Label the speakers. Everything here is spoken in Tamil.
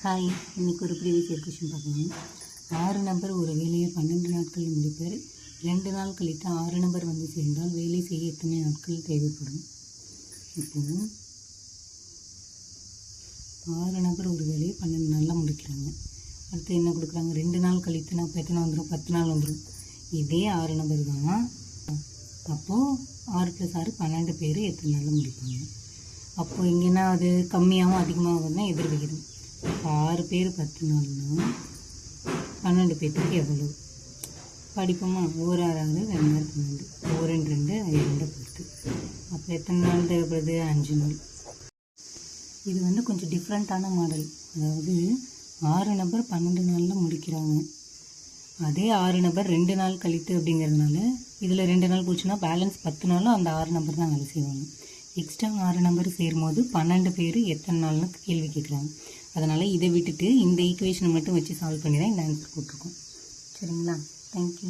Speaker 1: ஹாய், இன்றைக்கி ஒரு ப்ரீவியஸ் இயர் கொஷின் பார்க்கணும். 6 நபர் ஒரு வேலையை 12 நாட்களில் முடிப்பர். 2 நாள் கழித்து 6 நபர் வந்து சேர்ந்தால் வேலை செய்ய எத்தனை நாட்கள் தேவைப்படும்? இப்போது 6 நபர் ஒரு வேலையை 12 நாளில் முடிக்கிறாங்க. அடுத்து என்ன கொடுக்குறாங்க? 2 நாள் கழித்துனா அப்போ எத்தனை வந்துடும்? 10 நாள் வந்துடும். இதே 6 நபர் தான். அப்போது 6 + 6 12 பேர் எத்தனை நாளில் முடிப்பாங்க? அப்போது இங்கேனா அது கம்மியாகவும் அதிகமாகவும் எதிர் விகிதம். இப்போ 6 பேர் 10 நாள்னா 12 பேர்த்துக்கு எவ்வளோ படிப்போமா? 1 6 6 2 12, 1 2 2 10. அப்போ எத்தனை நாள் தேவைப்படுது? 5 நாள். இது கொஞ்சம் டிஃப்ரெண்ட்டான மாடல். அதாவது 6 நபர் 12 நாளில் முடிக்கிறாங்க. அதே 6 நபர் 2 நாள் கழித்து அப்படிங்கிறதுனால இதில் 2 நாள் போச்சுன்னா பேலன்ஸ் 10 நாளும் அந்த 6 நபர் தான் வேலை செய்வாங்க. எக்ஸ்ட்ரா 6 நம்பர் சேரும்போது 12 பேர் எத்தனை நாள்னு கேள்வி கேட்குறாங்க. அதனால் இதை விட்டுட்டு இந்த ஈக்குவேஷனை மட்டும் வச்சு சால்வ் பண்ணி தான் இந்த ஆன்சர் போட்டிருக்கோம். சரிங்களா? தேங்க்யூ.